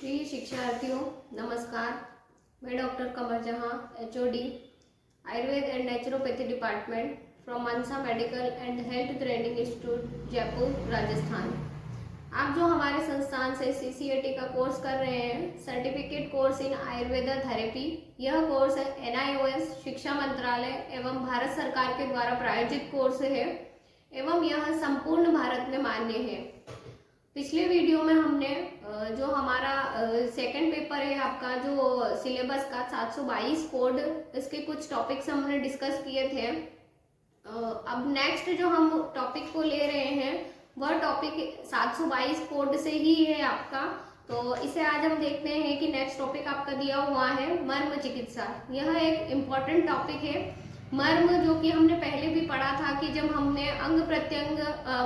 प्रिय शिक्षार्थियों, नमस्कार। मैं डॉक्टर कमर जहां, HOD, Ayurveda and naturopathy department from Mansa medical and health training institute, Jaipur, Rajasthan. आप जो हमारे संस्थान से सीसीएटी का कोर्स कर रहे हैं, certificate course in Ayurveda therapy, यह कोर्स एनआईओएस, शिक्षा मंत्रालय एवं भारत सरकार के द्वारा प्रायोजित कोर्स है एवं यह संपूर्ण भारत में मान्य है। पिछले वीडियो में हमने जो हमारा सेकंड पेपर है आपका, जो सिलेबस का 722 कोड, इसके कुछ टॉपिक्स हमने डिस्कस किए थे। अब नेक्स्ट जो हम टॉपिक को ले रहे हैं वह टॉपिक 722 कोड से ही है आपका। तो इसे आज हम देखते हैं कि नेक्स्ट टॉपिक आपका दिया हुआ है मर्म चिकित्सा। यह एक इम्पॉर्टेंट टॉपिक है। मर्म जो कि हमने पहले भी पढ़ा था कि जब हमने अंग प्रत्यंग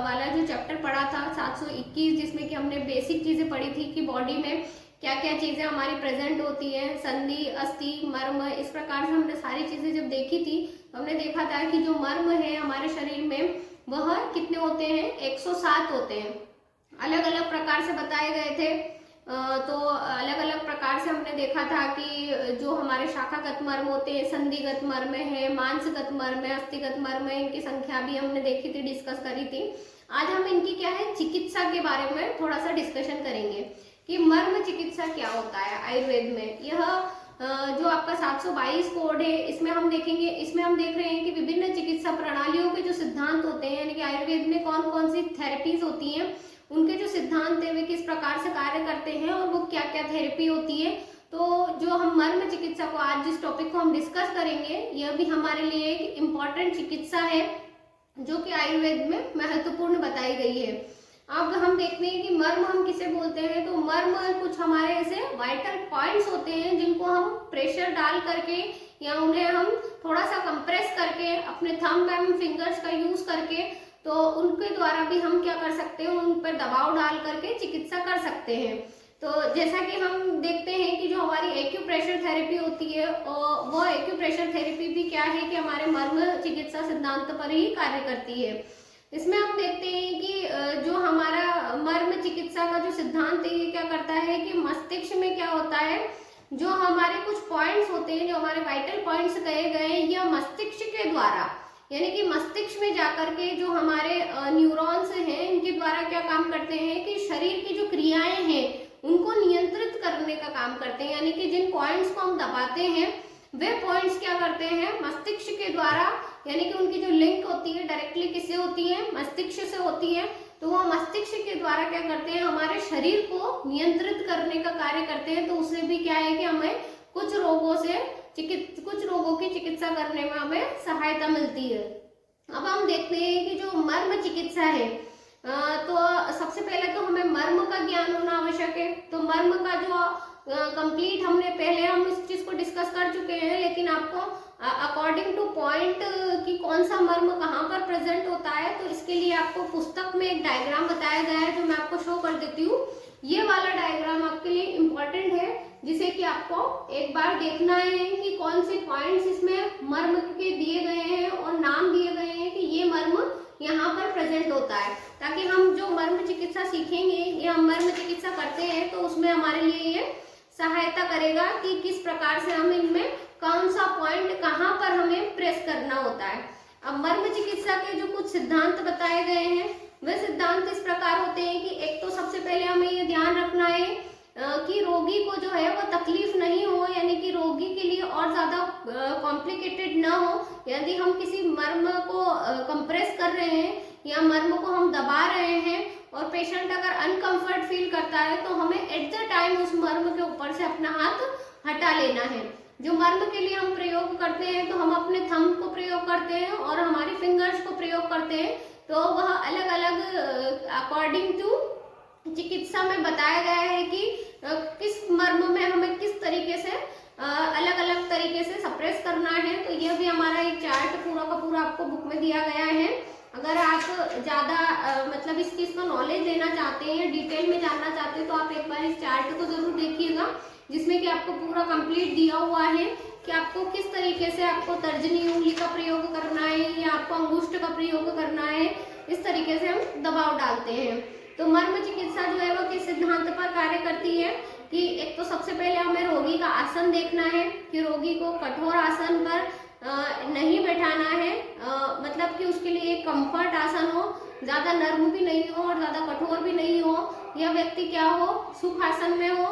वाला जो चैप्टर पढ़ा था 721, जिसमें कि हमने बेसिक चीजें पढ़ी थी कि बॉडी में क्या क्या चीजें हमारी प्रेजेंट होती हैं, संधि, अस्थि, मर्म, इस प्रकार से हमने सारी चीजें जब देखी थी तो हमने देखा था कि जो मर्म है हमारे शरीर में वह कितने होते हैं, 107 होते हैं। अलग अलग प्रकार से बताए गए थे। तो अलग अलग प्रकार से हमने देखा था कि जो हमारे शाखागत मर्म होते हैं, संधिगत मर्म है, मांसगत मर्म है, अस्थिगत मर्म है, इनकी संख्या भी हमने देखी थी, डिस्कस करी थी। आज हम इनकी क्या है, चिकित्सा के बारे में थोड़ा सा डिस्कशन करेंगे कि मर्म चिकित्सा क्या होता है आयुर्वेद में। यह जो आपका 722 कोड है, इसमें हम देखेंगे, इसमें हम देख रहे हैं कि विभिन्न चिकित्सा प्रणालियों के जो सिद्धांत होते हैं, यानी कि आयुर्वेद में कौन कौन सी थेरेपीज होती हैं, उनके जो सिद्धांत है वे किस प्रकार से कार्य करते हैं और वो क्या क्या थेरेपी होती है। तो जो हम मर्म चिकित्सा को, आज जिस टॉपिक को हम डिस्कस करेंगे, यह भी हमारे लिए एक इम्पॉर्टेंट चिकित्सा है जो कि आयुर्वेद में महत्वपूर्ण बताई गई है। अब हम देखते हैं कि मर्म हम किसे बोलते हैं। तो मर्म कुछ हमारे ऐसे वाइटल पॉइंट्स होते हैं जिनको हम प्रेशर डाल करके या उन्हें हम थोड़ा सा कंप्रेस करके अपने थंब एंड फिंगर्स का यूज करके, तो उनके द्वारा भी हम क्या कर सकते हैं, उन पर दबाव डाल करके चिकित्सा कर सकते हैं। तो जैसा कि हम देखते हैं कि जो हमारी एक्यूप्रेशर थेरेपी होती है, और वो एक्यूप्रेशर थेरेपी भी क्या है कि हमारे मर्म चिकित्सा सिद्धांत पर ही कार्य करती है। इसमें हम देखते हैं कि जो हमारा मर्म चिकित्सा का जो सिद्धांत है, ये क्या करता है कि मस्तिष्क में क्या होता है, जो हमारे कुछ पॉइंट्स होते हैं, जो हमारे वाइटल पॉइंट्स कहे गए हैं, या मस्तिष्क के द्वारा, यानी कि मस्तिष्क में जाकर के जो हमारे न्यूरॉन्स हैं, इनके द्वारा क्या काम करते हैं कि शरीर की जो क्रियाएं हैं उनको नियंत्रित करने का काम करते हैं। यानी कि जिन पॉइंट्स को हम दबाते हैं वे पॉइंट्स क्या करते हैं, मस्तिष्क के द्वारा, यानी कि उनकी जो लिंक होती है डायरेक्टली किससे होती है, मस्तिष्क से होती है। तो वो मस्तिष्क के द्वारा क्या करते हैं, हमारे शरीर को नियंत्रित करने का कार्य करते हैं। तो उससे भी क्या है कि हमें कुछ रोगों की चिकित्सा करने में हमें सहायता मिलती है। अब हम देखते हैं कि जो मर्म चिकित्सा है, तो सबसे पहले तो हमें मर्म का ज्ञान होना आवश्यक है। तो मर्म का जो कंप्लीट हमने पहले हम इस चीज को डिस्कस कर चुके हैं, लेकिन आपको अकॉर्डिंग टू पॉइंट कि कौन सा मर्म कहाँ पर प्रेजेंट होता है, तो इसके लिए आपको पुस्तक में एक डायग्राम बताया गया है जो मैं आपको शो कर देती हूँ। ये वाला डायग्राम आपके लिए इम्पोर्टेंट है, जिसे कि आपको एक बार देखना है कि कौन से पॉइंट्स इसमें मर्म के दिए गए हैं और नाम दिए गए हैं कि ये मर्म यहाँ पर प्रेजेंट होता है, ताकि हम जो मर्म चिकित्सा सीखेंगे या हम मर्म चिकित्सा करते हैं तो उसमें हमारे लिए ये सहायता करेगा कि किस प्रकार से हम इनमें कौन सा पॉइंट कहाँ पर हमें प्रेस करना होता है। अब मर्म चिकित्सा के जो कुछ सिद्धांत बताए गए हैं, वे सिद्धांत इस प्रकार होते हैं कि एक तो सबसे पहले हमें ये ध्यान रखना है कि रोगी को जो है वो तकलीफ नहीं हो, यानी कि रोगी के लिए और ज्यादा कॉम्प्लिकेटेड ना हो। यदि हम किसी मर्म को कंप्रेस कर रहे हैं या मर्म को हम दबा रहे हैं और और पेशेंट अगर अनकंफर्ट फील करता है तो हमें एट द टाइम उस मर्म के ऊपर से अपना हाथ हटा लेना है। जो मर्म के लिए हम प्रयोग करते हैं तो हम अपने थंब को प्रयोग करते हैं और हमारी फिंगर्स को प्रयोग करते हैं, तो वह अलग अलग अकॉर्डिंग टू चिकित्सा में बताया गया है कि किस मर्म में हमें किस तरीके से अलग अलग तरीके से सप्रेस करना है। तो यह भी हमारा एक चार्ट पूरा का पूरा आपको बुक में दिया गया है। अगर आप ज़्यादा मतलब इस चीज़ का नॉलेज लेना चाहते हैं या डिटेल में जानना चाहते हैं तो आप एक बार इस चार्ट को जरूर देखिएगा, जिसमें कि आपको पूरा कंप्लीट दिया हुआ है कि आपको किस तरीके से आपको तर्जनी उंगली का प्रयोग करना है या आपको अंगुष्ठ का प्रयोग करना है। इस तरीके से हम दबाव डालते हैं। तो मर्म चिकित्सा जो है वो किस सिद्धांत पर कार्य करती है कि एक तो सबसे पहले हमें रोगी का आसन देखना है कि रोगी को कठोर आसन पर नहीं बैठाना है, मतलब कि उसके लिए एक कंफर्ट आसन हो, ज्यादा नर्म भी नहीं हो और ज्यादा कठोर भी नहीं हो। यह व्यक्ति क्या हो, सुखासन में हो,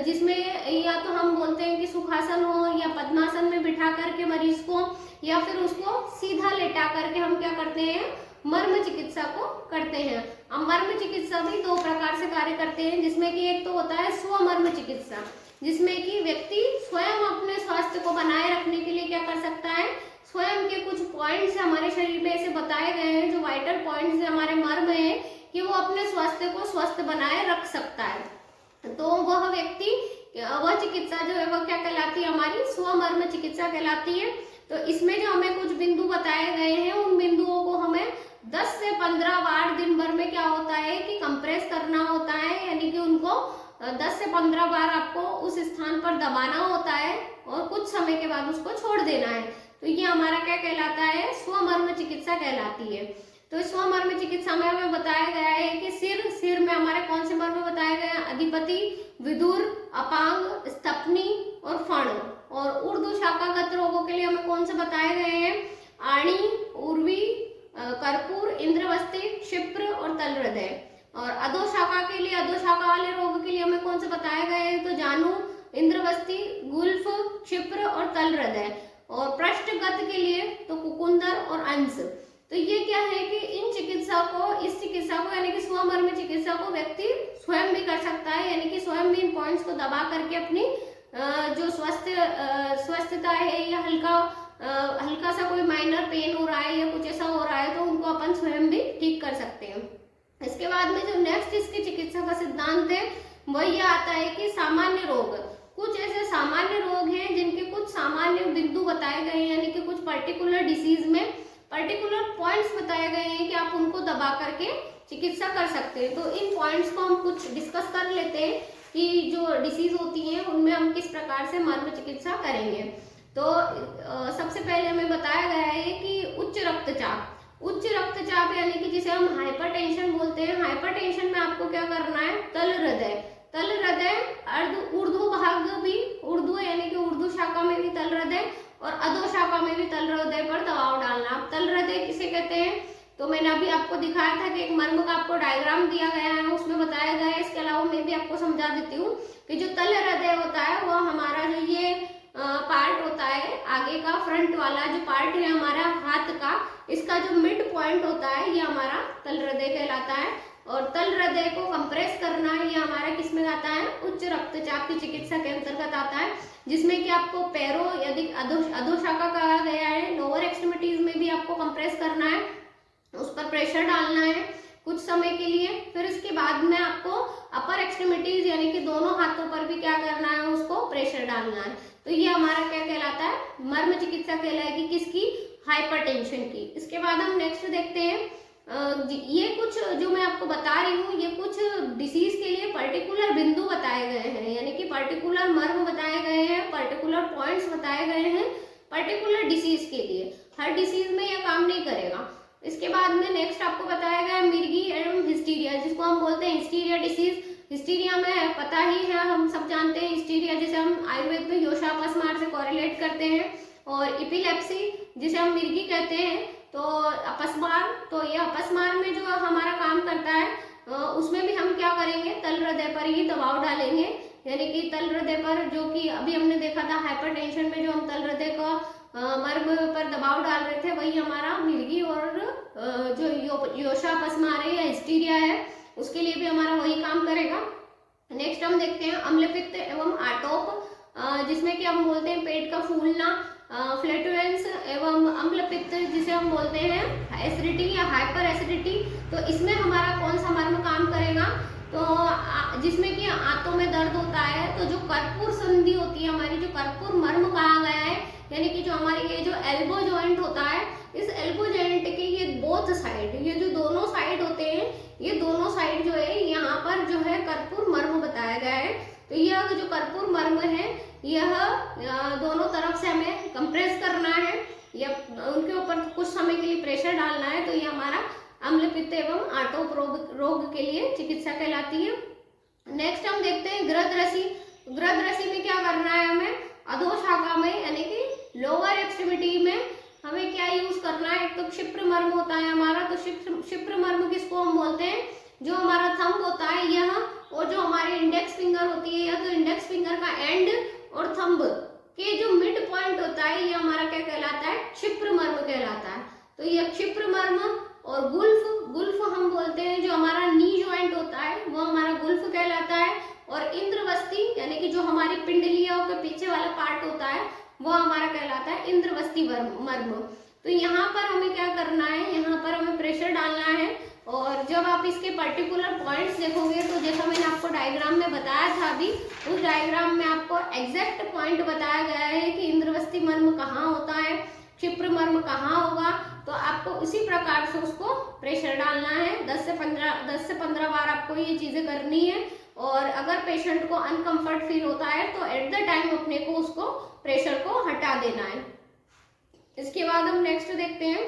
जिसमें या तो हम बोलते हैं कि सुखासन हो या पद्मासन में बिठा करके मरीज को, या फिर उसको सीधा लेटा करके हम क्या करते हैं, मर्म चिकित्सा को करते हैं। अब मर्म चिकित्सा भी दो प्रकार से कार्य करते हैं, जिसमें कि एक तो होता है स्वमर्म चिकित्सा, जिसमें कि व्यक्ति स्वयं अपने स्वास्थ्य को बनाए रखने के लिए क्या कर सकता है, स्वयं के कुछ पॉइंट्स हमारे शरीर में ऐसे बताए गए हैं जो वाइटल पॉइंट्स हमारे मर्म है कि वो अपने स्वास्थ्य को स्वस्थ बनाए रख सकता है। तो वह व्यक्ति, वह चिकित्सा जो है वह क्या कहलाती है, हमारी स्वमर्म चिकित्सा कहलाती है। तो इसमें जो हमें कुछ बिंदु बताए गए हैं, उन बिंदुओं को हमें 10 से 15 बार दिन भर में क्या होता है कि कंप्रेस करना होता है, यानी कि उनको 10 से 15 बार आपको उस स्थान पर दबाना होता है और कुछ समय के बाद उसको छोड़ देना है। तो ये हमारा क्या कहलाता है, स्वमर्म चिकित्सा कहलाती है। तो स्वमर्म चिकित्सा में हमें बताया गया है कि सिर में हमारे कौन से मर्म बताए गए हैं, अधिपति, विदुर, अपांग, स्थपनी और फण। और ऊर्ध्व शाखागत रोगों के लिए हमें कौन से बताए गए हैं, आणी, उर्वी, कर्पूर, इंद्रवस्ती, क्षिप्र और तल हृदय। और अधो शाखा के लिए, अधो शाखा वाले रोग के लिए हमें कौन से बताए गए हैं, तो जानु, इंद्रवस्ती, गुल्फ, क्षिप्र और तल हृदय। और पृष्ठगत के लिए तो कुकुंदर और अंश। तो ये क्या है कि इन चिकित्सा को, इस चिकित्सा को यानी कि स्वमर्म चिकित्सा को व्यक्ति स्वयं भी कर सकता है, यानी कि स्वयं भी इन पॉइंट्स को दबा करके अपनी जो स्वस्थता है या हल्का सा कोई माइनर पेन हो रहा है या कुछ ऐसा हो रहा है तो उनको अपन स्वयं भी ठीक कर सकते हैं। इसके बाद में जो नेक्स्ट इसकी चिकित्सा का सिद्धांत है वह यह आता है कि सामान्य रोग, कुछ ऐसे सामान्य रोग हैं जिनके कुछ सामान्य बिंदु बताए गए हैं, यानी कि कुछ पर्टिकुलर डिसीज में पर्टिकुलर पॉइंट्स बताए गए हैं कि आप उनको दबा करके चिकित्सा कर सकते हैं। तो इन पॉइंट्स को हम कुछ डिस्कस कर लेते हैं कि जो डिसीज होती हैं उनमें हम किस प्रकार से मर्म चिकित्सा करेंगे। तो सबसे पहले हमें बताया गया है कि उच्च रक्तचाप, उच्च रक्तचाप यानी कि जिसे हम हाइपरटेंशन बोलते हैं। हाइपरटेंशन में आपको क्या करना है, तल हृदय, तल हृदय अर्ध ऊर्ध्व भाग भी, ऊर्ध्व यानी कि ऊर्ध्व शाखा में भी तल हृदय और अधो शाखा में भी तल हृदय पर दबाव डालना। अब तल हृदय किसे कहते हैं, तो मैंने अभी आपको दिखाया था कि एक मर्म का आपको डायग्राम दिया गया है, उसमें बताया गया है। इसके अलावा मैं भी आपको समझा देती हूँ कि जो तल हृदय होता है वह हमारा जो ये पार्ट होता है आगे का, फ्रंट वाला जो पार्ट है हमारा हाथ का, इसका जो मिड पॉइंट होता है ये हमारा तल हृदय कहलाता है। और तल हृदय को कंप्रेस करना ये हमारा किसमें आता है, उच्च रक्तचाप की चिकित्सा के अंतर्गत आता है, जिसमें कि आपको पैरों यदि अधोशाखा कहा गया है, लोअर एक्सट्रीमिटीज में भी आपको कंप्रेस करना है, उस पर प्रेशर डालना है कुछ समय के लिए। फिर इसके बाद में आपको अपर एक्सट्रीमिटीज यानी कि दोनों हाथों पर भी क्या करना है, उसको प्रेशर डालना है। तो ये हमारा क्या कहलाता है, मर्म चिकित्सा कहलाएगी किसकी, हाइपरटेंशन की। इसके बाद हम नेक्स्ट देखते हैं, ये कुछ जो मैं आपको बता रही हूँ ये कुछ डिसीज के लिए पर्टिकुलर बिंदु बताए गए हैं, यानी कि पर्टिकुलर मर्म बताए गए हैं, पर्टिकुलर पॉइंट्स बताए गए हैं पर्टिकुलर डिसीज के लिए। हर डिसीज में यह काम नहीं करेगा। इसके बाद में नेक्स्ट आपको बताया गया मिर्गी एवं हिस्टीरिया, जिसको हम बोलते हैं हिस्टीरिया डिसीज। हिस्टीरिया में पता ही है, हम सब जानते हैं हिस्टीरिया जिसे हम आयुर्वेद में योशा अपस्मार से कोरिलेट करते हैं, और इपिलेप्सी जिसे हम मिर्गी कहते हैं। तो अपस्मार, तो ये अपस्मार में जो हमारा काम करता है उसमें भी हम क्या करेंगे, तल हृदय पर ही दबाव डालेंगे, यानी कि तल हृदय पर, जो कि अभी हमने देखा था हाइपरटेंशन में जो हम तल हृदय का मर्म पर दबाव डाल रहे थे, वही हमारा मिर्गी और जो योशा अपस्मार है या हिस्टीरिया है उसके लिए भी हमारा वही काम करेगा। नेक्स्ट हम देखते हैं अम्लपित्त एवं आटोप, जिसमें कि हम बोलते हैं पेट का फूलना, फ्लैटुलेंस एवं अम्लपित्त जिसे हम बोलते हैं एसिडिटी या हाइपर एसिडिटी। तो इसमें हमारा कौन सा मर्म काम करेगा, तो जिसमें कि आंतों में दर्द होता है, तो जो कर्पूर संधि होती है हमारी, जो कर्पूर मर्म कहा गया है, यानी कि जो हमारी ये जो एल्बो जॉइंट होता है, इस एल्बो जॉइंट के ये बोथ साइड, ये जो दोनों साइड होते हैं, ये दोनों साइड जो है यहाँ पर जो है कर्पूर मर्म बताया गया है। तो यह जो कर्पूर मर्म है, यह दोनों तरफ से हमें कंप्रेस करना है या उनके ऊपर कुछ समय के लिए प्रेशर डालना है। तो ये हमारा अम्लपित्त एवं आटोप रोग के लिए चिकित्सा कहलाती है। नेक्स्ट हम देखते हैं ग्रद रसी। ग्रद रसी में क्या करना है हमें, अधोशाखा में यानी कि लोअर एक्सट्रीमिटी में हमें क्या यूज करना है। एक तो क्षिप्र मर्म होता है हमारा, तो क्षिप्र मर्म किसको हम बोलते हैं, जो हमारा थंब होता है यह, और जो हमारी इंडेक्स फिंगर होती है यह, तो इंडेक्स फिंगर का एंड और थंब के जो मिड पॉइंट होता है, ये हमारा क्या कहलाता है, क्षिप्र मर्म कहलाता है। तो यह क्षिप्र मर्म और गुल्फ हम बोलते हैं, जो हमारा नी जॉइंट होता है वो हमारा गुल्फ कहलाता है। और इंद्रवस्ती यानी कि जो हमारी पिंडलियों के पीछे वाला पार्ट होता है वो हमारा कहलाता है इंद्रवस्ती मर्म। तो यहाँ पर हमें क्या करना है, यहाँ पर हमें प्रेशर डालना है। और जब आप इसके पर्टिकुलर पॉइंट्स देखोगे, तो जैसा मैंने आपको डायग्राम में बताया था अभी, उस डायग्राम में आपको एग्जैक्ट पॉइंट बताया गया है कि इंद्रवस्ती मर्म कहाँ होता है, क्षिप्र मर्म कहाँ होगा। तो आपको उसी प्रकार से उसको प्रेशर डालना है। 10 से 15 बार आपको ये चीजें करनी है। और अगर पेशेंट को अनकंफर्ट फील होता है तो एट द टाइम अपने को उसको प्रेशर को हटा देना है। इसके बाद हम नेक्स्ट देखते हैं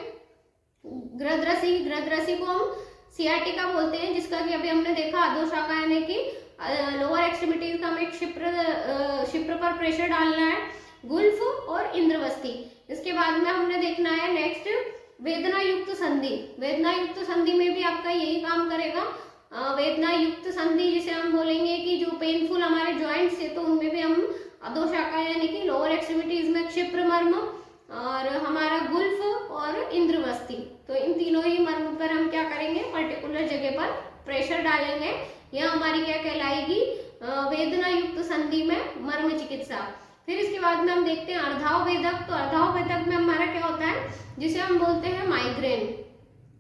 ग्रद रसी। ग्रद रसी को हम सियाटिका बोलते हैं, जिसका कि अभी हमने देखा अधोशाखा यानी कि लोअर एक्सट्रीमिटीज का हमें क्षिप्र पर प्रेशर डालना है, गुल्फ और इंद्रवस्ती। इसके बाद में हमने देखना है नेक्स्ट वेदना युक्त संधि। वेदना युक्त संधि में भी आपका यही काम करेगा। वेदना युक्त संधि जिसे हम बोलेंगे कि जो पेनफुल हमारे जॉइंट्स है, तो उनमें भी हम अधोशाखा यानी कि लोअर एक्सट्रीमिटीज में क्षिप्र मर्म और हमारा गुल्फ और इंद्रवस्ती, तो इन तीनों ही मर्म पर हम क्या करेंगे, पर्टिकुलर जगह पर प्रेशर डालेंगे। यह हमारी क्या कहलाएगी, वेदना युक्त संधि में मर्म चिकित्सा। फिर इसके बाद में हम देखते हैं अर्धाववेदक। तो अर्धाववेदक में हमारा क्या होता है, जिसे हम बोलते हैं माइग्रेन।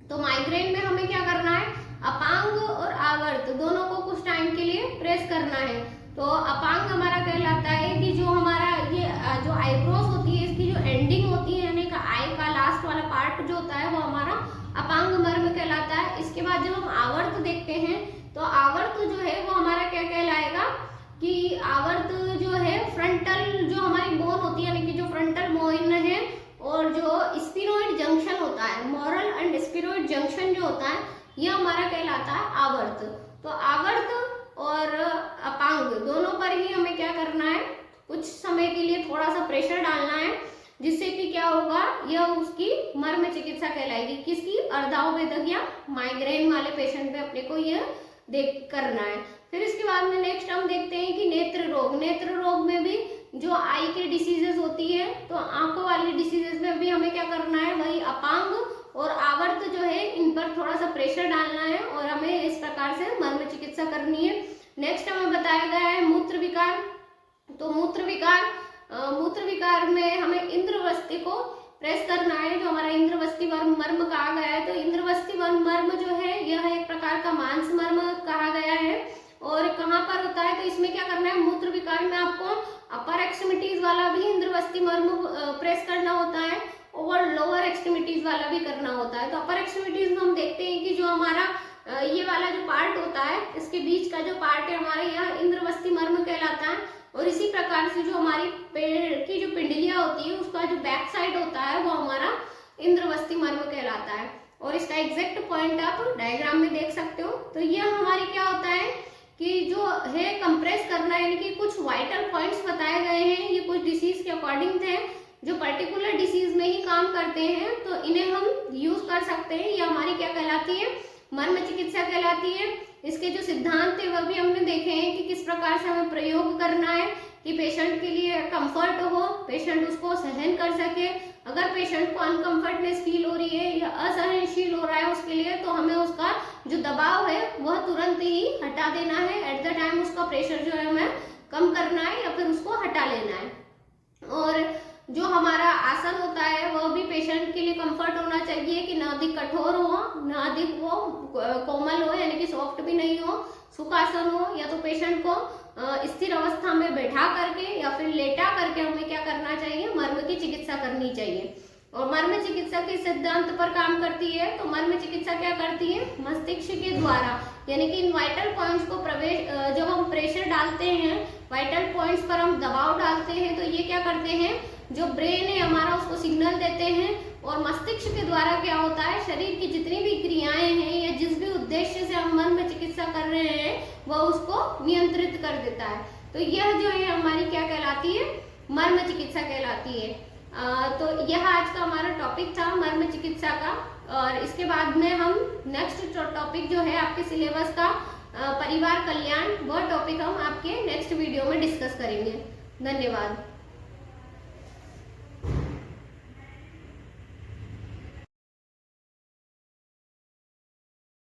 तो माइग्रेन में हमें क्या करना है, अपांग और आवर्त दोनों को कुछ टाइम के लिए प्रेस करना है। तो अपांग हमारा कहलाता है कि जो हमारा ये जो आईब्रोज होती है, इसकी जो एंडिंग होती है यानी कि आई का लास्ट वाला पार्ट जो होता है वो हमारा अपांग मर्म कहलाता है। इसके बाद जब हम आवर्त देखते हैं, तो आवर्त जो है वो हमारा क्या कहलाएगा कि आवर्त जो है फ्रंटल जो हमारी बोन होती है यानी कि जो फ्रंटल बोन है और जो स्पिनोइड जंक्शन होता है, मोरल एंड स्पिनोइड जंक्शन जो होता है, यह हमारा कहलाता है आवर्त। तो आवर्त और अपांग दोनों पर ही हमें क्या करना है, कुछ समय के लिए थोड़ा सा प्रेशर डालना है, जिससे कि क्या होगा, यह उसकी मर्म चिकित्सा कहलाएगी। किसकी, अर्धाववेदक या माइग्रेन वाले पेशेंट पे अपने को यह देख करना है। फिर इसके बाद में नेक्स्ट हम देखते हैं कि नेत्र रोग। नेत्र रोग में भी जो आई के डिसीजेस होती है, तो आंखों वाली डिसीजेस में भी हमें क्या करना है, वही अपांग और आवर्त जो है इन पर थोड़ा सा प्रेशर डालना है और हमें इस प्रकार से मर्म चिकित्सा करनी है। नेक्स्ट हमें बताया गया है मूत्र विकार। तो मूत्र विकार में हमें इंद्रवस्ती को प्रेस करना है, जो हमारा इंद्रवस्ती मर्म कहा गया है। तो इंद्रवस्ती मर्म जो है यह एक प्रकार का मांस मर्म कहा गया है। और कहाँ पर होता है, तो इसमें क्या करना है, मूत्र विकार में आपको अपर एक्सट्रीमिटीज वाला भी इंद्रवस्ती मर्म प्रेस करना होता है और लोअर एक्सट्रीमिटीज वाला भी करना होता है। तो अपर एक्सट्रीमिटीज में हम देखते हैं कि जो हमारा ये वाला जो पार्ट होता है, इसके बीच का जो पार्ट है हमारे यहाँ इंद्रवस्ती मर्म कहलाता है। और इसी प्रकार से जो हमारी पेड़ की जो पिंडलियां होती है, उसका जो बैक साइड होता है वो हमारा इंद्रवस्ती मर्म कहलाता है। और इसका एग्जैक्ट पॉइंट आप डायग्राम में देख सकते हो। तो यह हमारी क्या होता है कि जो है कंप्रेस करना, यानी कि कुछ वाइटल पॉइंट्स बताए गए हैं, ये कुछ डिसीज के अकॉर्डिंग थे जो पर्टिकुलर डिसीज में ही काम करते हैं, तो इन्हें हम यूज कर सकते हैं। ये हमारी क्या कहलाती है, मर्म चिकित्सा कहलाती है। इसके जो सिद्धांत थे वह भी हमने देखे हैं कि किस प्रकार से हमें प्रयोग करना है कि पेशेंट के लिए कंफर्ट हो, पेशेंट उसको सहन कर सके अगर पेशेंट को अनकंफर्टनेस फील हो रही है या असहनशील हो रहा है उसके लिए, तो हमें उसका जो दबाव है वह तुरंत ही हटा देना है। एट द टाइम उसका प्रेशर जो है हमें कम करना है या फिर उसको हटा लेना है। और जो हमारा आसन होता है वह भी पेशेंट के लिए कंफर्ट होना चाहिए कि ना अधिक कठोर हो, ना अधिक वो कोमल हो, यानी कि सॉफ्ट भी नहीं हो, सुखासन हो, या तो पेशेंट को स्थिर अवस्था में बैठा करके या फिर लेटा करके हमें क्या करना चाहिए, मर्म की चिकित्सा करनी चाहिए। और मर्म चिकित्सा के सिद्धांत पर काम करती है। तो मर्म चिकित्सा क्या करती है, मस्तिष्क के द्वारा, यानी कि इन वाइटल पॉइंट्स को जब हम प्रेशर डालते हैं, वाइटल पॉइंट्स पर हम दबाव डालते हैं, तो ये क्या करते हैं, जो ब्रेन है हमारा उसको सिग्नल देते हैं, और मस्तिष्क के द्वारा क्या होता है, शरीर की जितनी भी क्रियाएं हैं या जिस भी उद्देश्य से हम मर्म चिकित्सा कर रहे हैं वह उसको नियंत्रित कर देता है। तो यह जो है हमारी क्या कहलाती है, मर्म चिकित्सा कहलाती है। तो यह आज का हमारा टॉपिक था मर्म चिकित्सा का। और इसके बाद में हम नेक्स्ट टॉपिक जो है आपके सिलेबस का परिवार कल्याण, वह टॉपिक हम आपके नेक्स्ट वीडियो में डिस्कस करेंगे। धन्यवाद।